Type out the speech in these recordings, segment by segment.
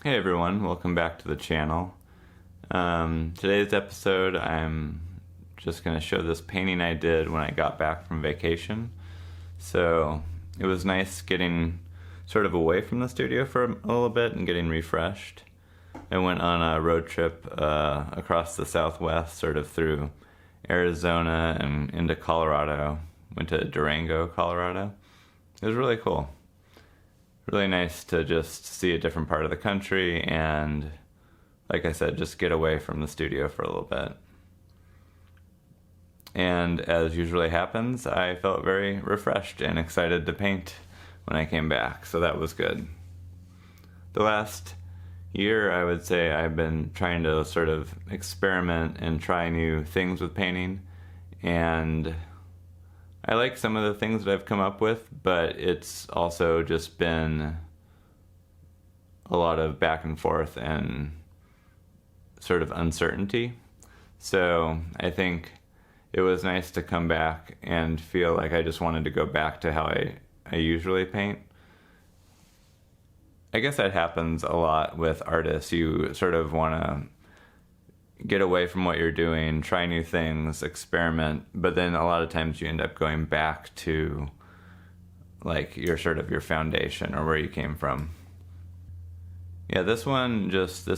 Hey everyone, welcome back to the channel. Today's episode, I'm just going to show this painting I did when I got back from vacation. So it was nice getting sort of away from the studio for a little bit and getting refreshed. I went on a road trip across the Southwest, sort of through Arizona and into Colorado. Went to Durango, Colorado. It was really cool. Really nice to just see a different part of the country and, like I said, just get away from the studio for a little bit. And as usually happens, I felt very refreshed and excited to paint when I came back, so that was good. The last year, I would say, I've been trying to sort of experiment and try new things with painting, and I like some of the things that I've come up with, but it's also just been a lot of back and forth and sort of uncertainty. So I think it was nice to come back and feel like I just wanted to go back to how I usually paint. I guess that happens a lot with artists. You sort of want to get away from what you're doing, try new things, experiment, but then a lot of times you end up going back to like your foundation or where you came from. Yeah, this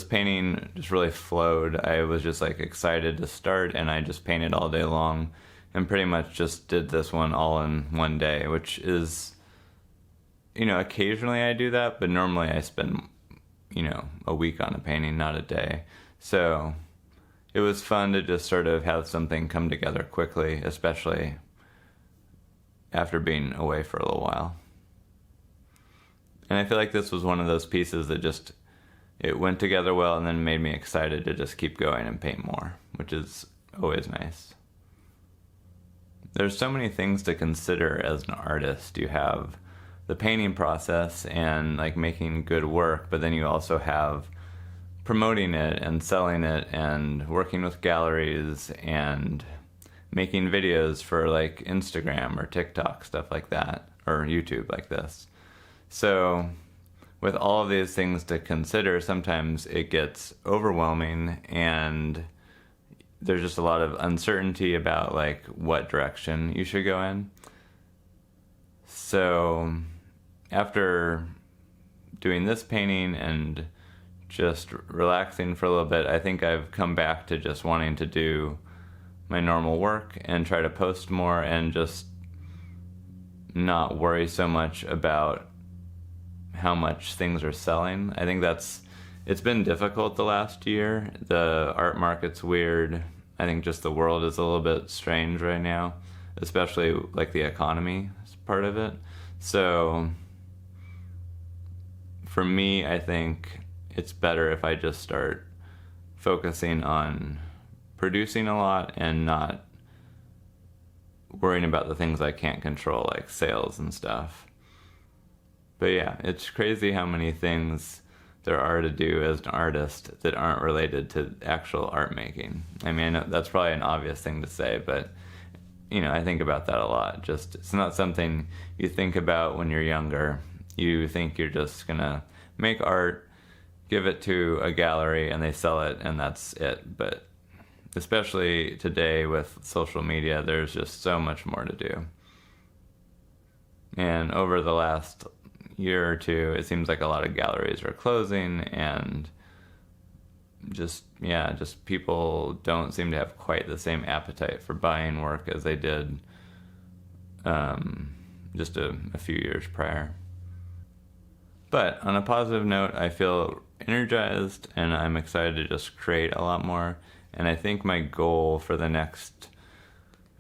painting just really flowed. I was just like excited to start and I just painted all day long and pretty much just did this one all in one day, which is, occasionally I do that, but normally I spend, a week on a painting, not a day. So it was fun to just sort of have something come together quickly, especially after being away for a little while. And I feel like this was one of those pieces that it went together well and then made me excited to just keep going and paint more, which is always nice. There's so many things to consider as an artist. You have the painting process and like making good work, but then you also have promoting it and selling it and working with galleries and making videos for like Instagram or TikTok, stuff like that, or YouTube like this. So with all of these things to consider, sometimes it gets overwhelming and there's just a lot of uncertainty about like what direction you should go in. So after doing this painting and just relaxing for a little bit, I think I've come back to just wanting to do my normal work and try to post more and just not worry so much about how much things are selling. I think it's been difficult the last year. The art market's weird. I think just the world is a little bit strange right now, especially like the economy is part of it. So for me, I think it's better if I just start focusing on producing a lot and not worrying about the things I can't control, like sales and stuff. But yeah, it's crazy how many things there are to do as an artist that aren't related to actual art making. I mean, I know that's probably an obvious thing to say, but I think about that a lot. It's not something you think about when you're younger. You think you're just gonna make art, give it to a gallery and they sell it and that's it. But especially today with social media, there's just so much more to do. And over the last year or two, it seems like a lot of galleries are closing and just people don't seem to have quite the same appetite for buying work as they did just a few years prior. But on a positive note, I feel energized and I'm excited to just create a lot more. And I think my goal for the next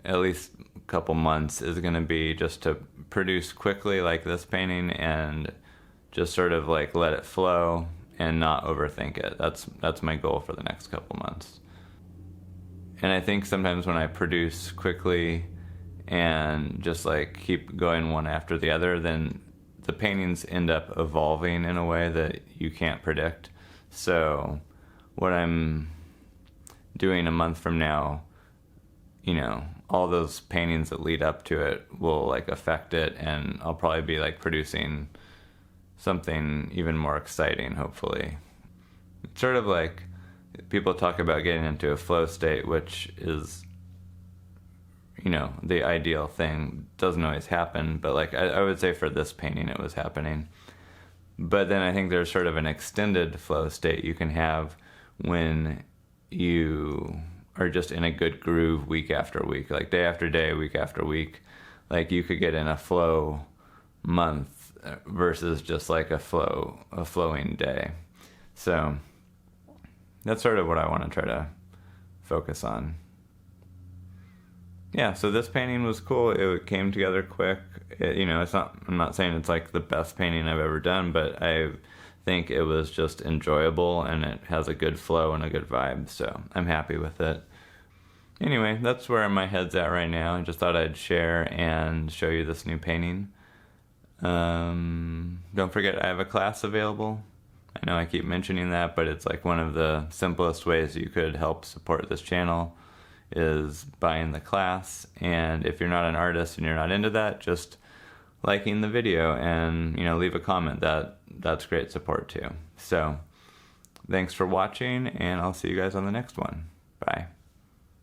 at least couple months is going to be just to produce quickly like this painting and just sort of like let it flow and not overthink it. That's my goal for the next couple months. And I think sometimes when I produce quickly and just like keep going one after the other, then the paintings end up evolving in a way that you can't predict. So what I'm doing a month from now, all those paintings that lead up to it will like affect it, and I'll probably be like producing something even more exciting, hopefully, sort of like people talk about getting into a flow state, which is, you know, the ideal thing. Doesn't always happen, but like I would say for this painting it was happening. But then I think there's sort of an extended flow state you can have when you are just in a good groove week after week, like day after day, week after week. Like you could get in a flow month versus just like a flowing day. So that's sort of what I want to try to focus on. Yeah, so this painting was cool. It came together quick. I'm not saying it's like the best painting I've ever done, but I think it was just enjoyable and it has a good flow and a good vibe, so I'm happy with it. Anyway, that's where my head's at right now. I just thought I'd share and show you this new painting. Don't forget I have a class available. I know I keep mentioning that, but it's like one of the simplest ways you could help support this channel is buying the class. And if you're not an artist and you're not into that, just liking the video and, you know, leave a comment. That's great support too. So thanks for watching, and I'll see you guys on the next one. Bye.